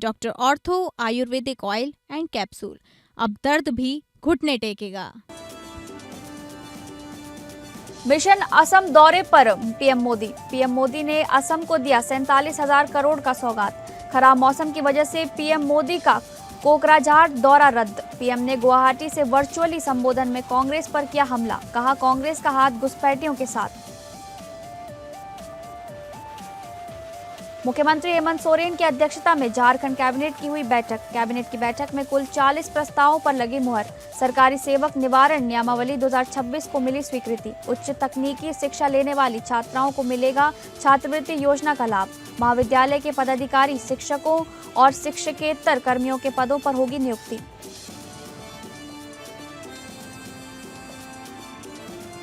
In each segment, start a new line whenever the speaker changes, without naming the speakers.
Doctor ortho Ayurvedic oil and capsule. अब दर्द भी घुटने टेकेगा।
मिशन असम दौरे पर पीएम मोदी। पीएम मोदी ने असम को दिया 47,000 करोड़ का सौगात। खराब मौसम की वजह से पीएम मोदी का कोकराझार दौरा रद्द। पीएम ने गुवाहाटी से वर्चुअली संबोधन में कांग्रेस पर किया हमला, कहा कांग्रेस का हाथ घुसपैठियों के साथ। मुख्यमंत्री हेमंत सोरेन की अध्यक्षता में झारखंड कैबिनेट की हुई बैठक। कैबिनेट की बैठक में कुल 40 प्रस्तावों पर लगी मुहर। सरकारी सेवक निवारण नियमावली 2026 को मिली स्वीकृति। उच्च तकनीकी शिक्षा लेने वाली छात्राओं को मिलेगा छात्रवृत्ति योजना का लाभ। महाविद्यालय के पदाधिकारी, शिक्षकों और शिक्षकेतर कर्मियों के पदों पर होगी नियुक्ति।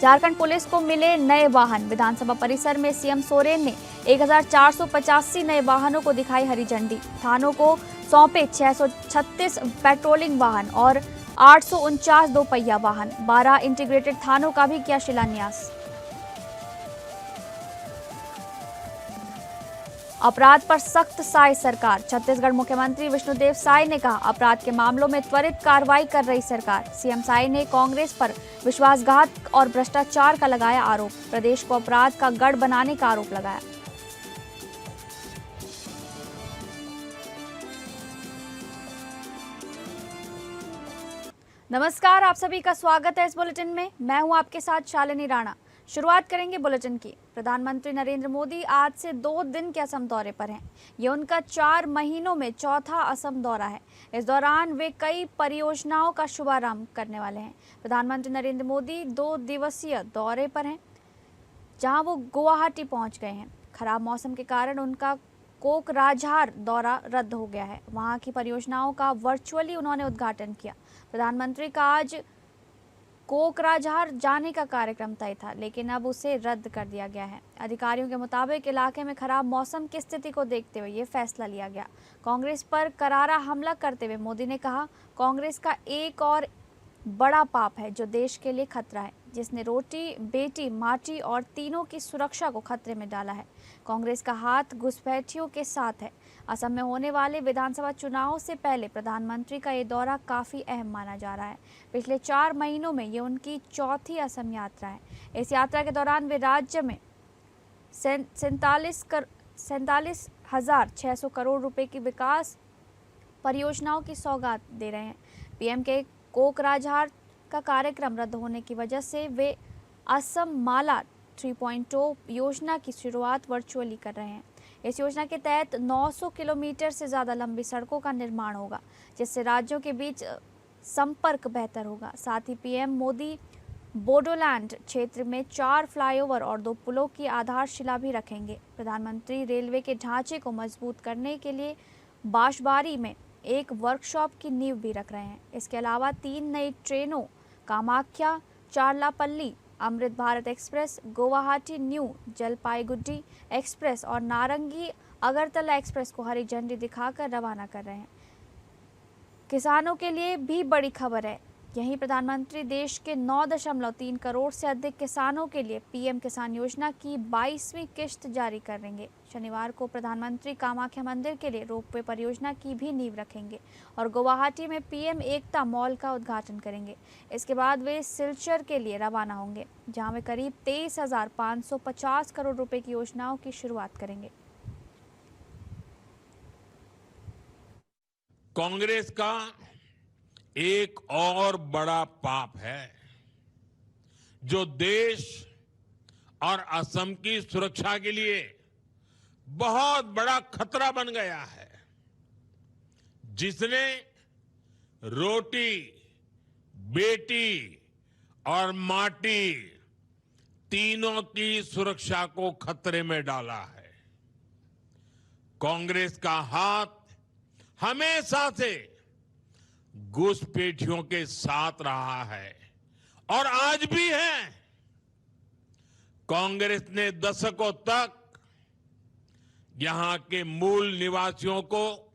झारखंड पुलिस को मिले नए वाहन। विधानसभा परिसर में सीएम सोरेन ने 1485 नए वाहनों को दिखाई हरी झंडी। थानों को सौंपे 636 पेट्रोलिंग वाहन और 849 दोपहिया वाहन। 12 इंटीग्रेटेड थानों का भी किया शिलान्यास। अपराध पर सख्त साय सरकार। छत्तीसगढ़ मुख्यमंत्री विष्णुदेव साय ने कहा, अपराध के मामलों में त्वरित कार्रवाई कर रही सरकार। सीएम साय ने कांग्रेस पर विश्वासघात और भ्रष्टाचार का लगाया आरोप। प्रदेश को अपराध का गढ़ बनाने का आरोप लगाया। नमस्कार, आप सभी का स्वागत है इस बुलेटिन में। मैं हूं आपके साथ शालिनी राणा। शुरुआत करेंगे बुलेटिन की। प्रधानमंत्री नरेंद्र मोदी आज से 2 दिन के असम दौरे पर हैं। ये उनका 4 महीनों में चौथा असम दौरा है। इस दौरान वे कई परियोजनाओं का शुभारंभ करने वाले हैं। प्रधानमंत्री नरेंद्र मोदी 2 दिवसीय दौरे पर हैं, जहां वो गुवाहाटी पहुंच गए हैं। खराब मौसम के कारण उनका कोकराझार दौरा रद्द हो गया है। वहां की परियोजनाओं का वर्चुअली उन्होंने उद्घाटन किया। प्रधानमंत्री का आज कोकराझार जाने का कार्यक्रम तय था, लेकिन अब उसे रद्द कर दिया गया है। अधिकारियों के मुताबिक इलाके में खराब मौसम की स्थिति को देखते हुए ये फैसला लिया गया। कांग्रेस पर करारा हमला करते हुए मोदी ने कहा, कांग्रेस का एक और बड़ा पाप है जो देश के लिए खतरा है, जिसने रोटी, बेटी, माटी और तीनों की सुरक्षा को खतरे में डाला है। कांग्रेस का हाथ घुसपैठियों के साथ है। असम में होने वाले विधानसभा चुनाव से पहले प्रधानमंत्री का ये दौरा काफ़ी अहम माना जा रहा है। पिछले 4 महीनों में ये उनकी चौथी असम यात्रा है। इस यात्रा के दौरान वे राज्य में 47,600 करोड़ रुपए की विकास परियोजनाओं की सौगात दे रहे हैं। पीएम के कोकराझार का कार्यक्रम रद्द होने की वजह से वे असम माला 3.0 योजना की शुरुआत वर्चुअली कर रहे हैं। इस योजना के तहत 900 किलोमीटर से ज़्यादा लंबी सड़कों का निर्माण होगा, जिससे राज्यों के बीच संपर्क बेहतर होगा। साथ ही पीएम मोदी बोडोलैंड क्षेत्र में 4 फ्लाईओवर और 2 पुलों की आधारशिला भी रखेंगे। प्रधानमंत्री रेलवे के ढांचे को मजबूत करने के लिए बांसबारी में एक वर्कशॉप की नींव भी रख रहे हैं। इसके अलावा 3 नई ट्रेनों Kamakhya Charlapalli Amrit Bharat express, Guwahati new Jalpaiguri express और नारंगी अगरतला एक्सप्रेस को हरी झंडी दिखाकर रवाना कर रहे हैं। किसानों के लिए भी बड़ी खबर है। यहीं प्रधानमंत्री देश के 9.3 करोड़ से अधिक किसानों के लिए पीएम किसान योजना की 22वीं किश्त जारी करेंगे। शनिवार को प्रधानमंत्री कामाख्या मंदिर के लिए रोपवे परियोजना की भी नींव रखेंगे और गुवाहाटी में पीएम एकता मॉल का उद्घाटन करेंगे। इसके बाद वे सिलचर के लिए रवाना होंगे, जहां वे करीब 23,550 करोड़ रुपए की योजनाओं की शुरुआत करेंगे।
कांग्रेस का एक और बड़ा पाप है जो देश और असम की सुरक्षा के लिए बहुत बड़ा खतरा बन गया है, जिसने रोटी, बेटी और माटी तीनों की सुरक्षा को खतरे में डाला है। कांग्रेस का हाथ हमेशा से घुसपैठियों के साथ रहा है और आज भी है। कांग्रेस ने दशकों तक यहां के मूल निवासियों को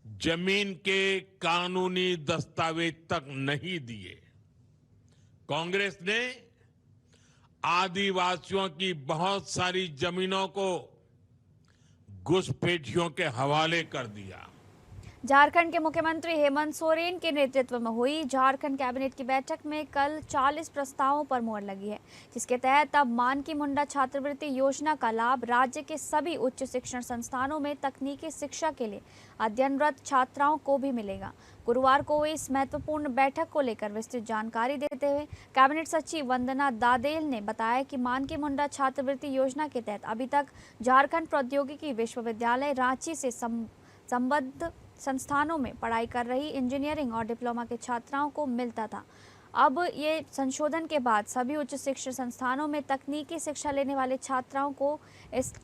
जमीन के कानूनी दस्तावेज तक नहीं दिए। कांग्रेस ने आदिवासियों की बहुत सारी जमीनों को घुसपैठियों के हवाले कर दिया।
झारखंड के मुख्यमंत्री हेमंत सोरेन के नेतृत्व में हुई झारखंड कैबिनेट की बैठक में कल 40 प्रस्तावों पर मुहर लगी है, जिसके तहत अब मानकी मुंडा छात्रवृत्ति योजना का लाभ राज्य के सभी उच्च शिक्षण संस्थानों में तकनीकी शिक्षा के लिए अध्ययनरत छात्राओं को भी मिलेगा। गुरुवार को हुई इस महत्वपूर्ण बैठक को लेकर विस्तृत जानकारी देते हुए कैबिनेट सचिव वंदना दादेल ने बताया कि मानकी मुंडा छात्रवृत्ति योजना के तहत अभी तक झारखंड प्रौद्योगिकी विश्वविद्यालय रांची से संबद्ध संस्थानों में पढ़ाई कर रही इंजीनियरिंग और डिप्लोमा के छात्राओं को मिलता था। अब ये संशोधन के बाद सभी उच्च शिक्षण संस्थानों में तकनीकी शिक्षा लेने वाले छात्राओं को इस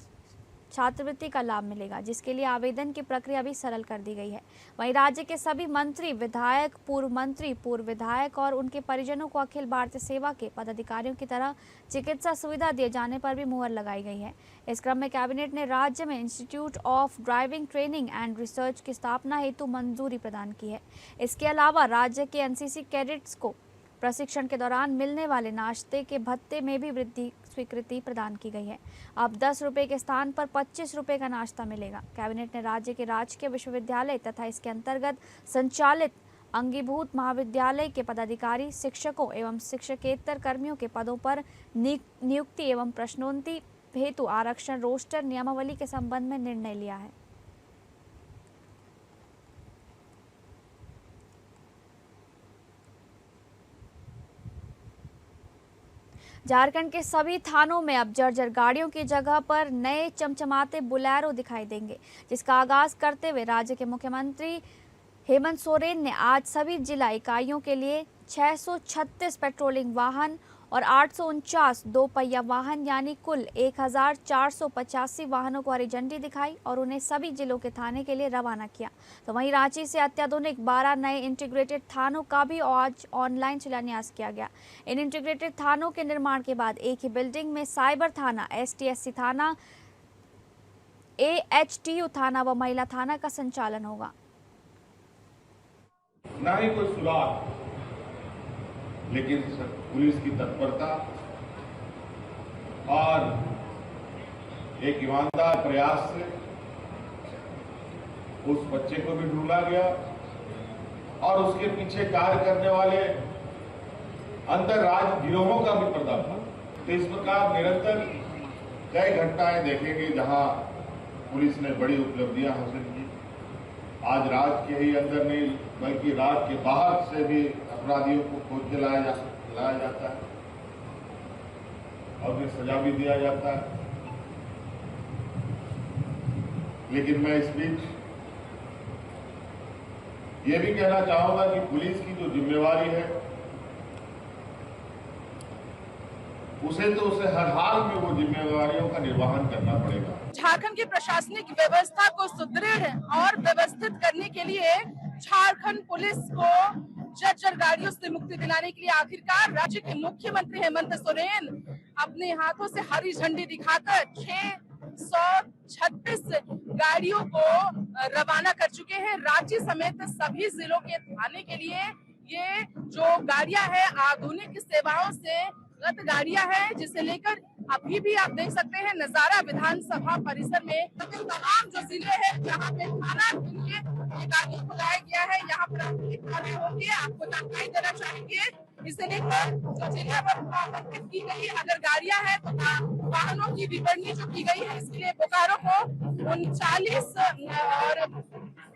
छात्रवृत्ति का लाभ मिलेगा, जिसके लिए आवेदन की प्रक्रिया भी सरल कर दी गई है। वहीं राज्य के सभी मंत्री, विधायक, पूर्व विधायक और उनके परिजनों को अखिल भारतीय सेवा के पदाधिकारियों की तरह चिकित्सा सुविधा दिए जाने पर भी मुहर लगाई गई है। इस क्रम में कैबिनेट ने राज्य में institute of driving training and research की स्थापना हेतु मंजूरी प्रदान की है। इसके अलावा राज्य के एनसीसी कैडेट्स को प्रशिक्षण के दौरान मिलने वाले नाश्ते के भत्ते में भी वृद्धि स्वीकृति प्रदान की गई है। अब 10 रुपये के स्थान पर 25 रुपये का नाश्ता मिलेगा। कैबिनेट ने राज्य के राजकीय विश्वविद्यालय तथा इसके अंतर्गत संचालित अंगीभूत महाविद्यालय के पदाधिकारी, शिक्षकों एवं शिक्षकेतर कर्मियों के पदों पर नियुक्ति एवं प्रश्नोन्नति हेतु आरक्षण रोस्टर नियमावली के संबंध में निर्णय लिया है। झारखंड के सभी थानों में अब जर्जर गाड़ियों की जगह पर नए चमचमाते बुलेरो दिखाई देंगे, जिसका आगाज करते हुए राज्य के मुख्यमंत्री हेमंत सोरेन ने आज सभी जिला इकाइयों के लिए 636 पेट्रोलिंग वाहन और 849 दो पहिया वाहन यानी कुल 1485 वाहनों को हरी झंडी दिखाई और उन्हें सभी जिलों के थाने के लिए रवाना किया। तो वहीं रांची से अत्याधुनिक 12 नए इंटीग्रेटेड थानों का भी आज ऑनलाइन शिलान्यास किया गया। इन इंटीग्रेटेड थानों के निर्माण के बाद एक ही बिल्डिंग में साइबर थाना, STSC थाना, AHTU थाना व महिला थाना का संचालन होगा।
ना ही कोई सुराग, लेकिन पुलिस की तत्परता और एक ईमानदार प्रयास से उस बच्चे को भी ढूंढा गया और उसके पीछे कार्य करने वाले अंतर्राज्य गिरोहों का भी पर्दाफाश। तो इस प्रकार निरंतर कई घटनाएं देखेंगे जहां पुलिस ने बड़ी उपलब्धियां हासिल की। आज राज्य के ही अंदर नहीं बल्कि राज्य के बाहर से भी अपराधियों को खोज के लाया जाता है और उन्हें सजा भी दिया जाता है। लेकिन मैं इस बीच ये भी कहना चाहूंगा कि पुलिस की जो जिम्मेवारी है उसे हर हाल में वो जिम्मेवारियों का निर्वहन करना पड़ेगा।
झारखंड की प्रशासनिक व्यवस्था को सुदृढ़ और व्यवस्थित करने के लिए झारखंड पुलिस को जर्जर गाड़ियों से मुक्ति दिलाने के लिए आखिरकार राज्य के मुख्यमंत्री हेमंत सोरेन अपने हाथों से हरी झंडी दिखाकर 636 गाड़ियों को रवाना कर चुके हैं। रांची समेत सभी जिलों के थाने के लिए ये जो गाड़ियां हैं आधुनिक सेवाओं से गत गाड़ियां हैं, जिसे लेकर अभी भी आप देख सकते हैं नजारा विधानसभा परिसर में तमाम जो जिले हैं यहाँ पे थाना के लिए ये गाड़ी बुलाया गया है। यहाँ पर होंगे, आपको जानकारी देना चाहेंगे इसे लेकर जो जिले पर आवंटित की गई अगर गाड़ियां हैं तो वाहनों की विवरणी जो की गई है, इसके लिए बोकारो को 39 और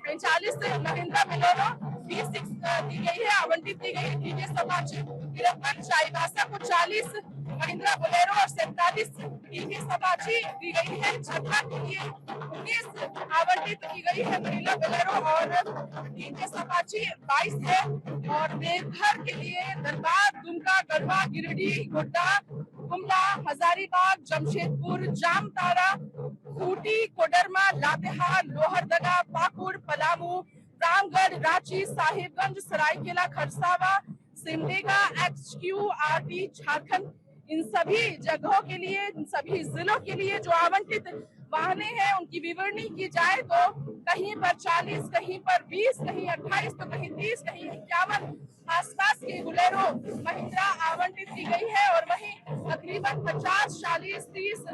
45 महिंद्रा बोलेरो B6 दी गई है, आवंटित की गई है। TVS अपाचे 53, चाईबासा को 40 महिंद्रा बोलेरो और 47 TVS अपाचे दी गई है। छपरा के लिए 19 आवंटित की गई है महिंद्रा बोलेरो और TVS अपाचे 22 है। और देवघर के लिए धनबाद, दुमका, गढ़वा, गिरिडीह, गोड्डा, गुमला, हजारीबाग, जमशेदपुर, जामताड़ा, खूंटी, कोडरमा, लातेहार, लोहरदगा, पाकुड़, पलामू, रामगढ़, रांची, साहिबगंज, सरायकेला, खरसावा, सिमडेगा, XQRT झारखंड, इन सभी जगहों के लिए, इन सभी जिलों के लिए जो आवंटित वाहने हैं उनकी विवरणी की जाए तो कहीं पर 40, कहीं पर 20, कहीं 28, तो कहीं 30, कहीं 51 आसपास की बुलेरो महिंद्रा आवंटित की गई है। और वहीं तकरीबन 50, 40, 30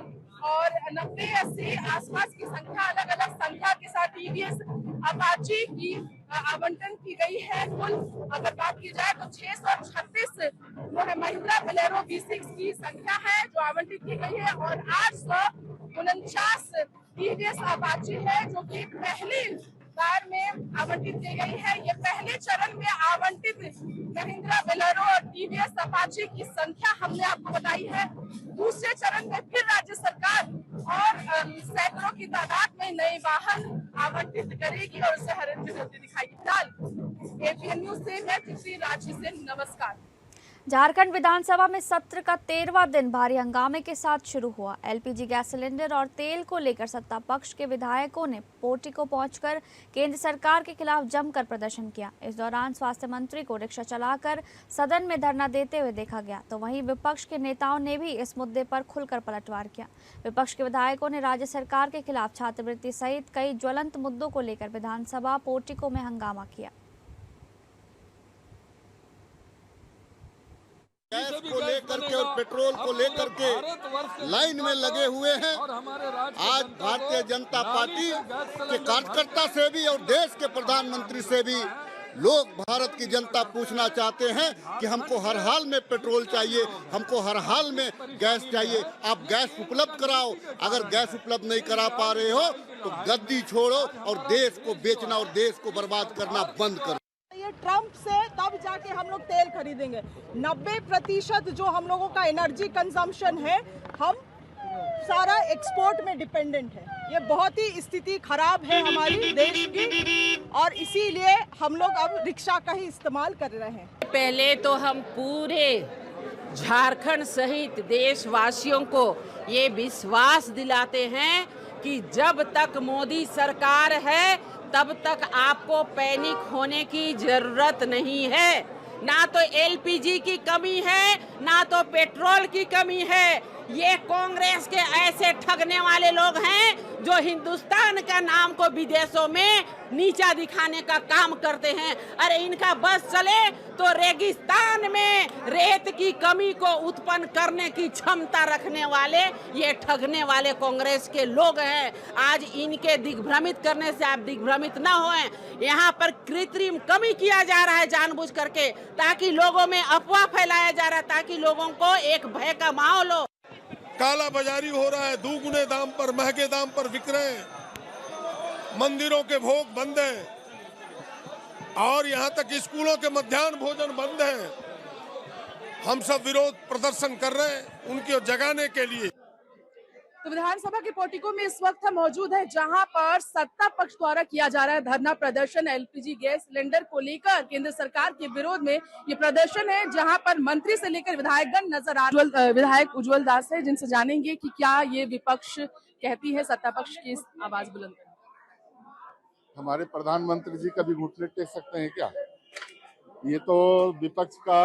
और 90-80 आसपास की संख्या, अलग अलग संख्या के साथ टीवीएस अपाची की आवंटन की गई है। कुल अगर बात की जाए तो 636 जो है महिंद्रा बोलेरो V6 की संख्या है जो आवंटित की गई है, और 849 टीवीएस अपाची है जो कि पहली बार में आवंटित की गई है। ये पहले चरण में आवंटित महिंद्रा बोलेरो और टीवीएस अपाची की संख्या हमने आपको बताई है। दूसरे चरण में फिर राज्य सरकार और सैकड़ों की तादाद में नए वाहन आवंटित करेगी और उसे हर होती दिखाई। फिलहाल एपीएन न्यूज से मैं तृप्ति रांची से, नमस्कार।
झारखंड विधानसभा में सत्र का 13वां दिन भारी हंगामे के साथ शुरू हुआ। एलपीजी गैस सिलेंडर और तेल को लेकर सत्ता पक्ष के विधायकों ने पोर्टिको पहुंचकर केंद्र सरकार के खिलाफ जमकर प्रदर्शन किया। इस दौरान स्वास्थ्य मंत्री को रिक्शा चलाकर सदन में धरना देते हुए देखा गया, तो वहीं विपक्ष के नेताओं ने भी इस मुद्दे पर खुलकर पलटवार किया। विपक्ष के विधायकों ने राज्य सरकार के खिलाफ छात्रवृत्ति सहित कई ज्वलंत मुद्दों को लेकर विधानसभा पोर्टिको में हंगामा किया।
गैस को लेकर के और पेट्रोल को लेकर के लाइन में लगे हुए हैं। आज भारतीय जनता पार्टी के कार्यकर्ता से भी और देश के प्रधानमंत्री से भी लोग, भारत की जनता पूछना चाहते हैं कि हमको हर हाल में पेट्रोल चाहिए, हमको हर हाल में गैस चाहिए। आप गैस उपलब्ध कराओ। अगर गैस उपलब्ध नहीं करा पा रहे हो तो गद्दी छोड़ो और देश को बेचना और देश को बर्बाद करना बंद करो।
ये ट्रम्प से तब जाके हम लोग तेल खरीदेंगे। 90% जो हम लोगों का एनर्जी कंजम्पशन है, हम सारा एक्सपोर्ट में डिपेंडेंट है। ये बहुत ही स्थिति खराब है हमारी देश की, और इसीलिए हम लोग अब रिक्शा का ही इस्तेमाल कर रहे हैं।
पहले तो हम पूरे झारखंड सहित देशवासियों को ये विश्वास दिलाते हैं कि जब तक मोदी सरकार है तब तक आपको पैनिक होने की जरूरत नहीं है। ना तो एलपीजी की कमी है, ना तो पेट्रोल की कमी है। ये कांग्रेस के ऐसे ठगने वाले लोग हैं जो हिंदुस्तान का नाम को विदेशों में नीचा दिखाने का काम करते हैं। अरे इनका बस चले तो रेगिस्तान में रेत की कमी को उत्पन्न करने की क्षमता रखने वाले ये ठगने वाले कांग्रेस के लोग हैं। आज इनके दिग्भ्रमित करने से आप दिग्भ्रमित ना होएं। यहाँ पर कृत्रिम कमी किया जा रहा है जानबूझ करके, ताकि लोगों में अफवाह फैलाया जा रहा है, ताकि लोगों को एक भय का माहौल हो।
काला बाजारी हो रहा है, दुगुने दाम पर, महंगे दाम पर बिक रहे हैं। मंदिरों के भोग बंद हैं और यहाँ तक स्कूलों के मध्याह्न भोजन बंद है। हम सब विरोध प्रदर्शन कर रहे हैं उनकी जगाने के लिए।
तो विधानसभा के पोर्टिको में इस वक्त हम मौजूद हैं, जहां पर सत्ता पक्ष द्वारा किया जा रहा है धरना प्रदर्शन। एलपीजी गैस सिलेंडर को लेकर केंद्र सरकार के विरोध में ये प्रदर्शन है, जहां पर मंत्री से लेकर विधायकगण नजर आ रहे। विधायक उज्जवल दास है, जिनसे जानेंगे कि क्या ये विपक्ष कहती है सत्ता पक्ष की आवाज बुलंद करना।
हमारे प्रधानमंत्री जी कभी घुटने टेक सकते हैं क्या? ये तो विपक्ष का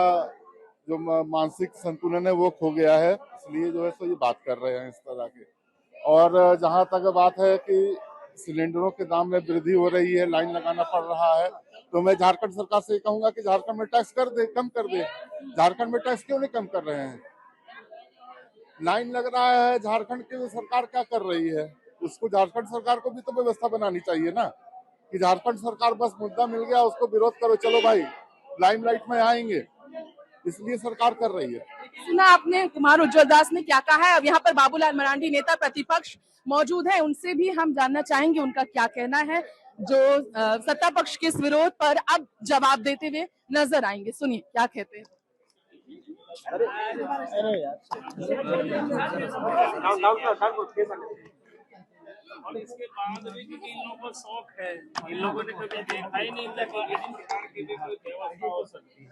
जो मानसिक संतुलन है वो खो गया है, इसलिए जो है सो ये बात कर रहे हैं इस तरह के। और जहां तक बात है कि सिलेंडरों के दाम में वृद्धि हो रही है, लाइन लगाना पड़ रहा है, तो मैं झारखंड सरकार से कहूंगा कि झारखंड में टैक्स कर दे, कम कर दे। झारखंड में टैक्स क्यों नहीं कम कर रहे हैं? लाइन लग रहा है, झारखंड की सरकार क्या कर रही है? उसको झारखंड सरकार को भी तो व्यवस्था बनानी चाहिए ना, कि झारखंड सरकार बस मुद्दा मिल गया उसको विरोध करो, चलो भाई लाइमलाइट में आएंगे, इसलिए सरकार कर रही है।
सुना आपने कुमार उज्जवल दास ने क्या कहा है। अब यहाँ पर बाबूलाल मरांडी नेता प्रतिपक्ष मौजूद हैं, उनसे भी हम जानना चाहेंगे उनका क्या कहना है, जो सत्ता पक्ष के इस विरोध पर अब जवाब देते हुए नजर आएंगे। सुनिए क्या कहते हैं।
और इसके बाद भी क्योंकि इन लोगों को शौक है, इन लोगों ने कभी देखा ही नहीं था कि इस प्रकार की भी कोई व्यवस्था हो सकती है।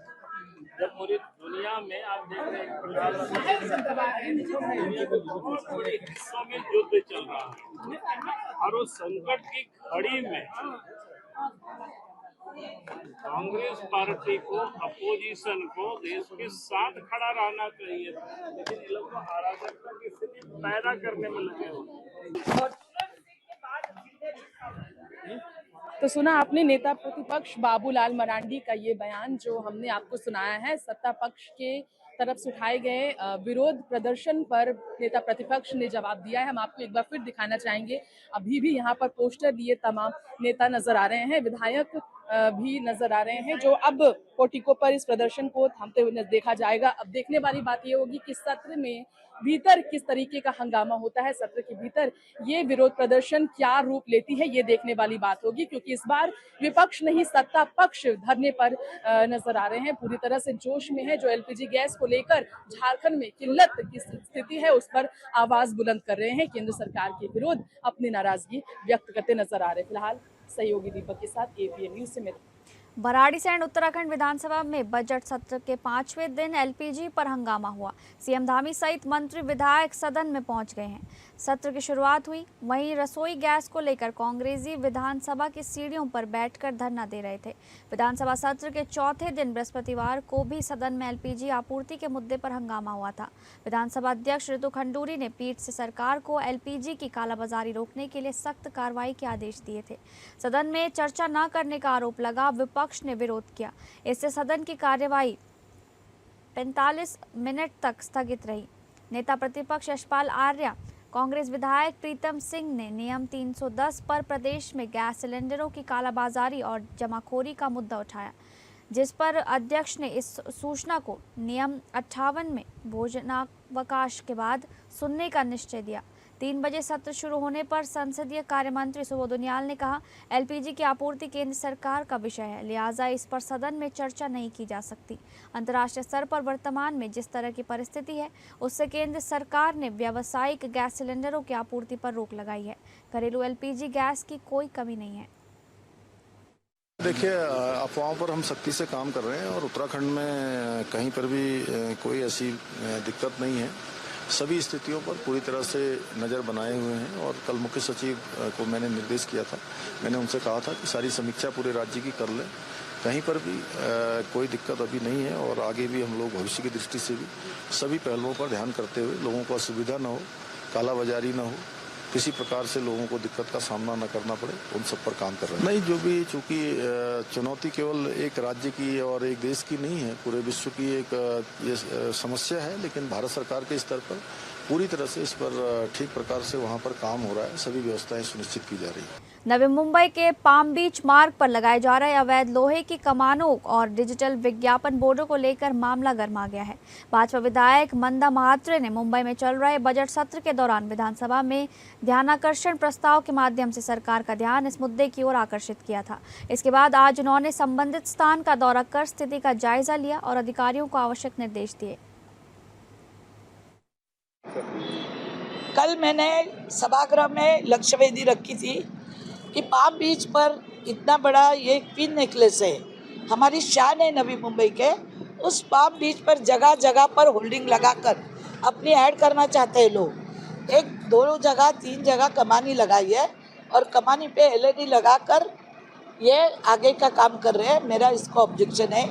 जब पूरी दुनिया में आप देख रहे हैं दुनिया के बहुत बड़े हिस्सों में युद्ध चल रहा है, और उस संकट की घड़ी में कांग्रेस पार्टी को, अपोजिशन को देश के साथ खड़ा रहना चाहिए, लेकिन इन लोग अराजकता की स्थिति पैदा करने में लगे हो।
तो सुना आपने नेता प्रतिपक्ष बाबूलाल मरांडी का ये बयान जो हमने आपको सुनाया है। सत्ता पक्ष के तरफ से उठाए गए विरोध प्रदर्शन पर नेता प्रतिपक्ष ने जवाब दिया है। हम आपको एक बार फिर दिखाना चाहेंगे। अभी भी यहाँ पर पोस्टर लिए तमाम नेता नजर आ रहे हैं, विधायक भी नजर आ रहे हैं, जो अब पोर्टिको पर इस प्रदर्शन को थामते हुए देखा जाएगा। अब देखने वाली बात यह होगी कि सत्र में भीतर किस तरीके का हंगामा होता है, सत्र के भीतर ये विरोध प्रदर्शन क्या रूप लेती है, ये देखने वाली बात होगी, क्योंकि इस बार विपक्ष नहीं सत्ता पक्ष धरने पर नजर आ रहे हैं, पूरी तरह से जोश में है। जो एलपीजी गैस को लेकर झारखंड में किल्लत की स्थिति है, उस पर आवाज बुलंद कर रहे हैं, केंद्र सरकार के विरोध अपनी नाराजगी व्यक्त करते नजर आ रहे हैं। फिलहाल सहयोगी दीपक के साथ एपीएन न्यूज से मैं
भराड़ीसैंण उत्तराखंड विधानसभा में बजट सत्र के 5वें दिन एलपीजी पर हंगामा हुआ। सीएम धामी सहित मंत्री विधायक सदन में पहुंच गए हैं। सत्र की शुरुआत हुई, वहीं रसोई गैस को लेकर कांग्रेसी विधानसभा की सीढ़ियों पर बैठकर धरना दे रहे थे। विधानसभा सत्र के चौथे दिन बृहस्पतिवार को भी सदन में एलपीजी आपूर्ति के मुद्दे पर हंगामा हुआ था। विधानसभा अध्यक्ष ऋतु खंडूरी ने पीठ से सरकार को एलपीजी की कालाबाजारी रोकने के लिए सख्त कार्रवाई के आदेश दिए थे। सदन में चर्चा न करने का आरोप लगा, विपक्ष ने विरोध किया। इससे सदन की कार्यवाही 45 मिनट तक स्थगित रही। नेता प्रतिपक्ष यशपाल आर्या, कांग्रेस विधायक प्रीतम सिंह ने नियम 310 पर प्रदेश में गैस सिलेंडरों की कालाबाजारी और जमाखोरी का मुद्दा उठाया, जिस पर अध्यक्ष ने इस सूचना को नियम 58 में भोजनावकाश के बाद सुनने का निश्चय दिया। 3 बजे सत्र शुरू होने पर संसदीय कार्य मंत्री सुबोध उनियाल ने कहा, एलपीजी की आपूर्ति केंद्र सरकार का विषय है, लिहाजा इस पर सदन में चर्चा नहीं की जा सकती। अंतर्राष्ट्रीय स्तर पर वर्तमान में जिस तरह की परिस्थिति है, उससे केंद्र सरकार ने व्यावसायिक गैस सिलेंडरों की आपूर्ति पर रोक लगाई है। घरेलू एलपीजी गैस की कोई कमी नहीं है।
देखिए, अफवाहों पर हम सख्ती से काम कर रहे हैं और उत्तराखंड में कहीं पर भी कोई ऐसी दिक्कत नहीं है। सभी स्थितियों पर पूरी तरह से नज़र बनाए हुए हैं और कल मुख्य सचिव को मैंने निर्देश किया था, मैंने उनसे कहा था कि सारी समीक्षा पूरे राज्य की कर लें। कहीं पर भी कोई दिक्कत अभी नहीं है और आगे भी हम लोग भविष्य की दृष्टि से भी सभी पहलुओं पर ध्यान करते हुए लोगों को असुविधा न हो, कालाबाजारी न हो, किसी प्रकार से लोगों को दिक्कत का सामना न करना पड़े, उन सब पर काम कर रहे हैं। नहीं, जो भी चूंकि चुनौती केवल एक राज्य की और एक देश की नहीं है, पूरे विश्व की एक ये समस्या है, लेकिन भारत सरकार के स्तर पर पूरी तरह से इस पर ठीक प्रकार से वहाँ पर काम हो रहा है, सभी व्यवस्थाएं सुनिश्चित की जा रही है।
नवी मुंबई के पाम बीच मार्ग पर लगाए जा रहे अवैध लोहे की कमानों और डिजिटल विज्ञापन बोर्डों को लेकर मामला गर्मा गया है। भाजपा विधायक मंदा महात्रे ने मुंबई में चल रहे बजट सत्र के दौरान विधानसभा में ध्यानाकर्षण प्रस्ताव के माध्यम से सरकार का ध्यान इस मुद्दे की ओर आकर्षित किया था। इसके बाद आज उन्होंने संबंधित स्थान का दौरा कर स्थिति का जायजा लिया और अधिकारियों को आवश्यक निर्देश दिए।
कल मैंने सभागृह में लक्ष्यवेदी रखी थी कि पाम बीच पर इतना बड़ा ये पिन नेकलेस है, हमारी शान है नवी मुंबई के। उस पाम बीच पर जगह जगह पर होल्डिंग लगाकर अपनी ऐड करना चाहते हैं लोग। 1, 2 जगह 3 जगह कमानी लगाई है और कमानी पे एलईडी लगाकर ये आगे का काम कर रहे हैं। मेरा इसको ऑब्जेक्शन है।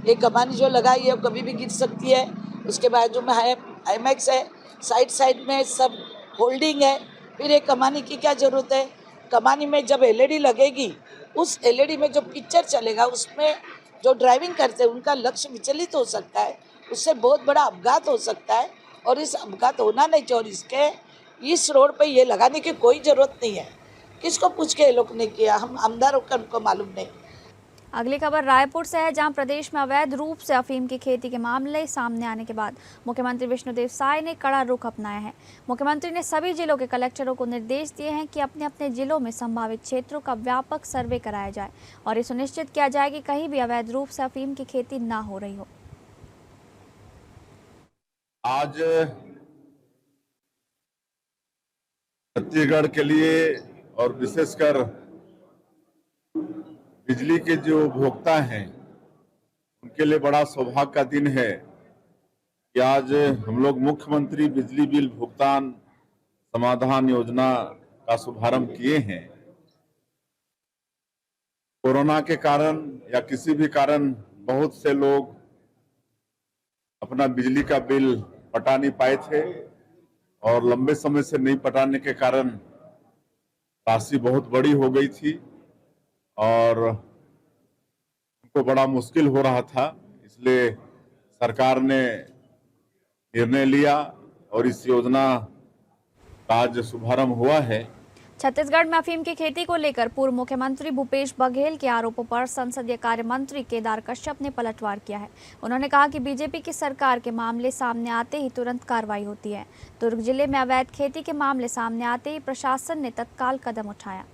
ये कमानी जो लगाई है वो कभी भी गिर सकती है। उसके बाजू में हाईमैक्स है, साइड में सब होल्डिंग है, फिर ये कमानी की क्या ज़रूरत है। कमानी में जब एलईडी लगेगी, उस एलईडी में जो पिक्चर चलेगा, उसमें जो ड्राइविंग करते हैं उनका लक्ष्य विचलित हो सकता है, उससे बहुत बड़ा अपघात हो सकता है और इस अपघात होना नहीं चाहिए। और इसके इस रोड पे ये लगाने की कोई ज़रूरत नहीं है। किसको पूछ के ये लोग ने किया, हम आमदार होकर उनको मालूम नहीं।
अगली खबर रायपुर से है, जहां प्रदेश में अवैध रूप से अफीम की खेती के मामले सामने आने के बाद मुख्यमंत्री विष्णुदेव साय ने कड़ा रुख अपनाया है। मुख्यमंत्री ने सभी जिलों के कलेक्टरों को निर्देश दिए हैं कि अपने अपने जिलों में संभावित क्षेत्रों का व्यापक सर्वे कराया जाए और ये सुनिश्चित किया जाए कि कहीं भी अवैध रूप से अफीम की खेती न हो रही हो।
आज छत्तीसगढ़ के लिए और विशेषकर बिजली के जो उपभोक्ता हैं उनके लिए बड़ा सौभाग्य का दिन है कि आज हम लोग मुख्यमंत्री बिजली बिल भुगतान समाधान योजना का शुभारंभ किए हैं। कोरोना के कारण या किसी भी कारण बहुत से लोग अपना बिजली का बिल पटा नहीं पाए थे और लंबे समय से नहीं पटाने के कारण राशि बहुत बड़ी हो गई थी और उनको बड़ा मुश्किल हो रहा था। इसलिए सरकार ने निर्णय लिया और इस योजना का आज शुभारंभ हुआ है।
छत्तीसगढ़ में अफीम की खेती को लेकर पूर्व मुख्यमंत्री भूपेश बघेल के आरोपों पर संसदीय कार्य मंत्री केदार कश्यप ने पलटवार किया है। उन्होंने कहा कि बीजेपी की सरकार के मामले सामने आते ही तुरंत कार्रवाई होती है। दुर्ग जिले में अवैध खेती के मामले सामने आते ही प्रशासन ने तत्काल कदम उठाया।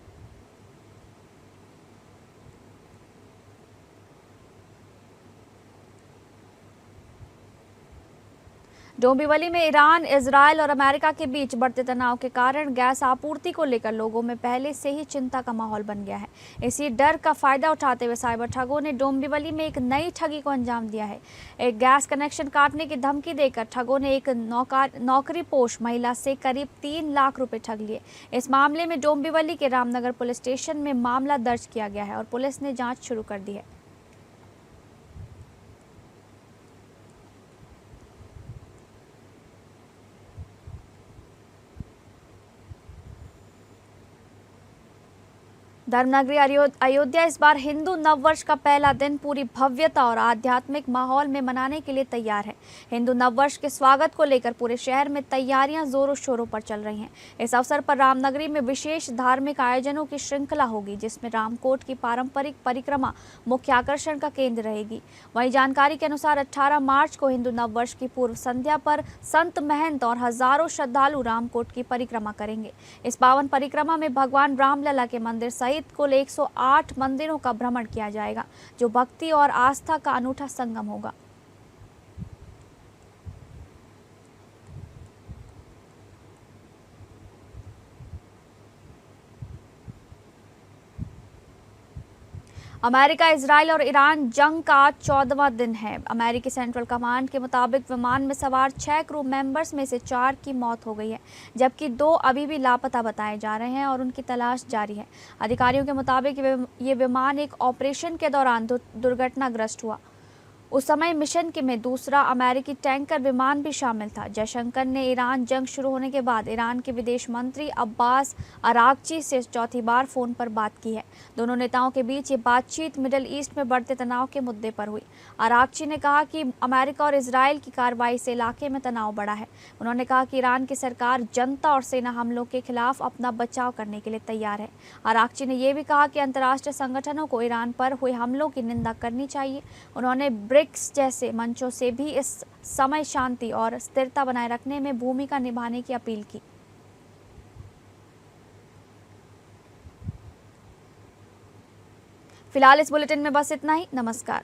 डोंबिवली में ईरान, इजरायल और अमेरिका के बीच बढ़ते तनाव के कारण गैस आपूर्ति को लेकर लोगों में पहले से ही चिंता का माहौल बन गया है। इसी डर का फायदा उठाते हुए साइबर ठगों ने डोंबिवली में एक नई ठगी को अंजाम दिया है। एक गैस कनेक्शन काटने की धमकी देकर ठगों ने एक नौकरीपोश महिला से करीब 3 लाख रुपए ठग लिए। इस मामले में डोंबिवली के रामनगर पुलिस स्टेशन में मामला दर्ज किया गया है और पुलिस ने जाँच शुरू कर दी है। धर्मनगरी अयोध्या इस बार हिंदू नववर्ष का पहला दिन पूरी भव्यता और आध्यात्मिक माहौल में मनाने के लिए तैयार है। हिंदू नववर्ष के स्वागत को लेकर पूरे शहर में तैयारियां जोरों शोरों पर चल रही हैं। इस अवसर पर रामनगरी में विशेष धार्मिक आयोजनों की श्रृंखला होगी, जिसमें रामकोट की पारंपरिक परिक्रमा मुख्य आकर्षण का केंद्र रहेगी। वहीं जानकारी के अनुसार 18 मार्च को हिंदू नववर्ष की पूर्व संध्या पर संत महंत और हजारों श्रद्धालु रामकोट की परिक्रमा करेंगे। इस पावन परिक्रमा में भगवान रामलला के मंदिर सहित कुल 108 मंदिरों का भ्रमण किया जाएगा, जो भक्ति और आस्था का अनूठा संगम होगा। अमेरिका, इजराइल और ईरान जंग का 14वां दिन है। अमेरिकी सेंट्रल कमांड के मुताबिक विमान में सवार 6 क्रू मेंबर्स में से 4 की मौत हो गई है, जबकि 2 अभी भी लापता बताए जा रहे हैं और उनकी तलाश जारी है। अधिकारियों के मुताबिक ये विमान एक ऑपरेशन के दौरान दुर्घटनाग्रस्त हुआ। उस समय मिशन के में दूसरा अमेरिकी टैंकर विमान भी शामिल था। जयशंकर ने ईरान जंग शुरू होने के बाद ईरान के विदेश मंत्री अब्बास अरागची से चौथी बार फोन पर बात की है। दोनों नेताओं के बीच ये बातचीत मिडिल ईस्ट में बढ़ते तनाव के मुद्दे पर हुई। अरागची ने कहा कि अमेरिका और इजराइल की कार्रवाई से इलाके में तनाव बढ़ा है। उन्होंने कहा कि ईरान की सरकार जनता और सेना हमलों के खिलाफ अपना बचाव करने के लिए तैयार है। अरागची ने यह भी कहा कि अंतर्राष्ट्रीय संगठनों को ईरान पर हुए हमलों की निंदा करनी चाहिए। उन्होंने ब्रिक्स जैसे मंचों से भी इस समय शांति और स्थिरता बनाए रखने में भूमिका निभाने की अपील की। फिलहाल इस बुलेटिन में बस इतना ही। नमस्कार।